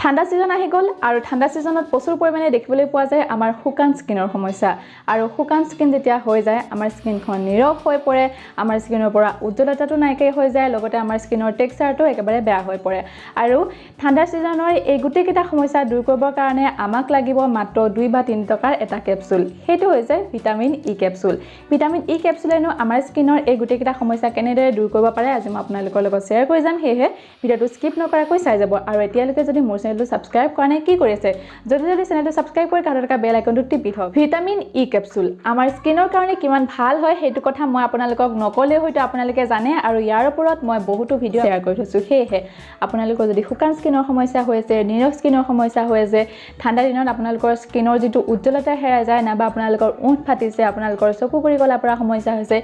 ঠাণ্ডা সিজন আহি গ'ল আৰু ঠাণ্ডা সিজনত প্ৰচুৰ পৰিমাণে দেখিবলৈ পোৱা যায় আমাৰ শুকান স্কিনৰ সমস্যা আৰু শুকান স্কিন যেতিয়া হৈ যায় আমাৰ স্কিনখন নিৰৱ হৈ পৰে আমাৰ স্কিনৰ পৰা উজ্জ্বলতাটো নাইকিয়া হৈ যায় লগতে আমাৰ স্কিনৰ টেক্সচাৰটো একেবাৰে বেয়া হৈ পৰে আৰু ঠাণ্ডা সিজনৰ এই গোটেইকেইটা সমস্যা দূৰ কৰিবৰ কাৰণে আমাক লাগিব মাত্ৰ 2 বা 3 টকাৰ এটা কেপচুল সেইটো হৈছে vitamin E capsule vitamin E কেপচুলেনো আমাৰ স্কিনৰ এই গোটেইকেইটা সমস্যা কেনেদৰে দূৰ কৰিব পাৰে আজি মই আপোনালোকৰ লগত শ্বেয়াৰ কৰি যাম সেয়ে ভিডিওটো স্কিপ নকৰাকৈ চাই যাব আৰু এতিয়ালৈকে যদি মোৰ চেনেলটো সাবস্ক্ৰাইব কৰা নাই কি কৰিছে যদি চেনেলটো সাবস্ক্ৰাইব কৰি কাষত থকা বেল আইকনটো টিপি থওক ভিটামিন ই কেপচুল আমাৰ স্কিনৰ কাৰণে কিমান ভাল হয় সেইটো কথা মই আপোনালোকক নকলে হয়তো আপোনালোকে জানে আৰু ইয়াৰ ওপৰত মই বহুতো ভিডিও শ্বেয়াৰ কৰি থৈছো সেয়ে আপোনালোকৰ যদি শুকান স্কিনৰ সমস্যা হৈছে নীৰৱ স্কিনৰ সমস্যা হৈছে ঠাণ্ডা দিনত আপোনালোকৰ স্কিনৰ যেটো উজ্জ্বলতা হেৰাই যায় নাবা আপোনালোকৰ উঁঠ ফাটিছে আপোনালোকৰ চকু পৰি গলা পৰা সমস্যা হৈছে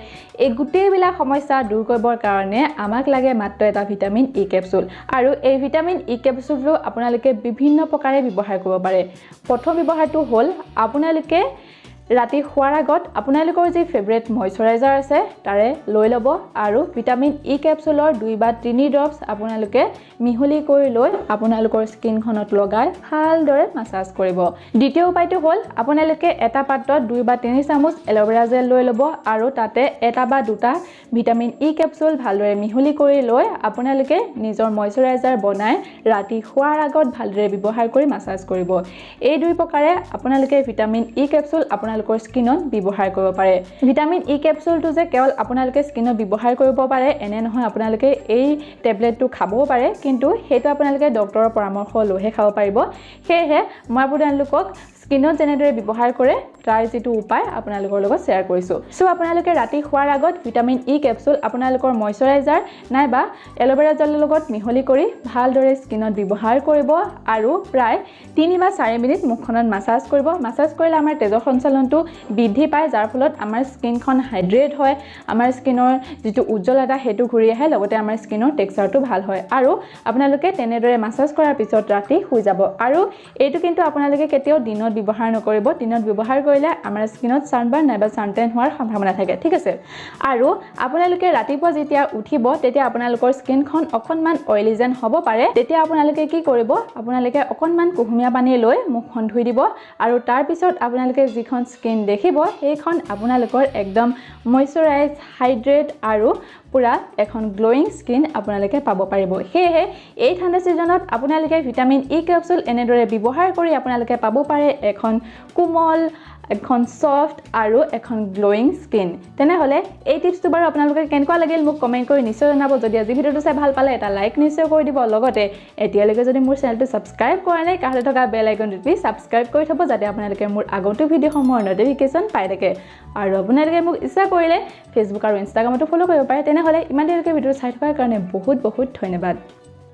এই গুটেইবিলাক সমস্যা দূৰ কৰিবৰ কাৰণে আমাক লাগে মাত্ৰ এটা ভিটামিন ই কেপচুল আৰু এই ভিটামিন ই কেপচুলটো আপোনালোকে বিভিন্ন প্ৰকাৰে ব্যৱহাৰ কৰিব পাৰে প্ৰথম ব্যৱহাৰটো হ'ল আপোনালোকে ৰাতি শুৱাৰ আগত আপোনালোকৰ যি ফেভৰেট ময়শ্চাৰাইজাৰ আছে তাৰে লৈ ল'ব আৰু ভিটামিন ই কেপচুলৰ 2 বা 3 ড্ৰপস আপোনালোকে মিহলি কৰি লৈ আপোনালোকৰ স্কিনখনত লগাই ভালদৰে মাসাজ কৰিব দ্বিতীয় উপায়টো হ'ল আপোনালোকে এটা পাত্ৰত 2 বা 3 চামুচ এল'ভেৰা জেল লৈ ল'ব আৰু তাতে এটা বা দুটা ভিটামিন ই কেপচুল ভালদৰে মিহলি কৰি লৈ আপোনালোকে নিজৰ ময়শ্চাৰাইজাৰ বনাই ৰাতি শুৱাৰ আগত ভালদৰে ব্যৱহাৰ কৰি মাসাজ কৰিব এই দুই প্ৰকাৰে আপোনালোকে ভিটামিন ই কেপচুল আপোনালোকৰ স্কিনত ব্যৱহাৰ কৰিব পাৰে ভিটামিন ই কেপচুলটো যে কেৱল আপোনালোকে স্কিনত ব্যৱহাৰ কৰিব পাৰে এনে নহয় আপোনালোকে এই টেবলেটটো খাবও পাৰে কিন্তু হেতু আপোনালোকে ডক্টৰৰ পৰামৰ্শ লৈহে খাব পাৰিব সেয়ে মই আপোনালোকক স্কিনত যেনেদৰে ব্যৱহাৰ কৰে তাৰ যেটো উপায় আপোনালোকৰ লগত শ্বেয়াৰ কৰিছো সো আপোনালোকে ৰাতি শুৱাৰ আগত ভিটামিন ই কেপচুল আপোনালোকৰ ময়শ্চাৰাইজাৰ নাইবা এল'ভেৰা জেলৰ লগত মিহলি কৰি ভালদৰে স্কিনত ব্যৱহাৰ কৰিব আৰু প্ৰায় 3 বা 4 মিনিট মুখখনত মাসাজ কৰিব মাসাজ কৰিলে আমাৰ তেজৰ সঞ্চালনটো বৃদ্ধি পায় যাৰ ফলত আমাৰ স্কিনখন হাইড্ৰেট হয় আমাৰ স্কিনৰ যেটো উজ্জ্বলতা হেতু ঘূৰি আহে লগতে আমাৰ স্কিনৰ টেক্সচাৰটো ভাল হয় আৰু আপোনালোকে তেনেদৰে মাসাজ কৰাৰ পিছত ৰাতি শুই যাব আৰু এইটো কিন্তু আপোনালোকে কেতিয়াও দিনত ব্যৱহাৰ নকৰিব দিনত ব্যৱহাৰ কৰিলে আমাৰ স্কিনত সানবাৰ্ন নাইবা সানটেন হোৱাৰ সম্ভাৱনা থাকে ঠিক আছে আৰু আপোনালোকে ৰাতিপুৱা যেতিয়া উঠিব তেতিয়া আপোনালোকৰ স্কিনখন অকনমান অইলি যেন হ'ব পাৰে তেতিয়া আপোনালোকে কি কৰিব আপোনালোকে অকনমান কুহুমীয়া পানী লৈ মুখখন ধুই দিব আৰু তাৰ পিছত আপোনালোকে যিখন স্কিন দেখিব সেইখন আপোনালোকৰ একদম ময়শ্চাৰাইজ হাইড্ৰেট আৰু পুৰা এখন গ্লোয়িং স্কিন আপোনালোকে পাব পাৰিব সেয়ে এই ঠাণ্ডা সিজনত আপোনালোকে ভিটামিন ই কেপচুল এনেদৰে ব্যৱহাৰ কৰি আপোনালোকে পাব পাৰে এখন কোমল এখন সফট আৰু এখন গ্লোয়িং স্কিন তেনেহলে এই টিপসটো বাৰু আপোনালোকে কেনেকুৱা লাগিল মোক কমেন্ট কৰি নিশ্চয় জনাব যদি আজি ভিডিওটো চাই ভাল পালে এটা লাইক নিশ্চয় কৰি দিব লগতে এতিয়ালৈকে যদি মোৰ চেনেলটো সাবস্ক্ৰাইব কৰা নাই কাষতে থকা বেল আইকনটো টিপি সাবস্ক্ৰাইব কৰি থব যাতে আপোনালোকে মোৰ আগন্তুক ভিডিওসমূহৰ নটিফিকেশন পাই থাকে আৰু আপোনালোকে মোক ইচ্ছা কৰিলে ফেসবুক আৰু ইনষ্টাগ্ৰামতো ফলো কৰিব পাৰে তেনেহলে ইমান দেৰিলৈকে ভিডিও চাই থকাৰ কাৰণে বহুত বহুত ধন্যবাদ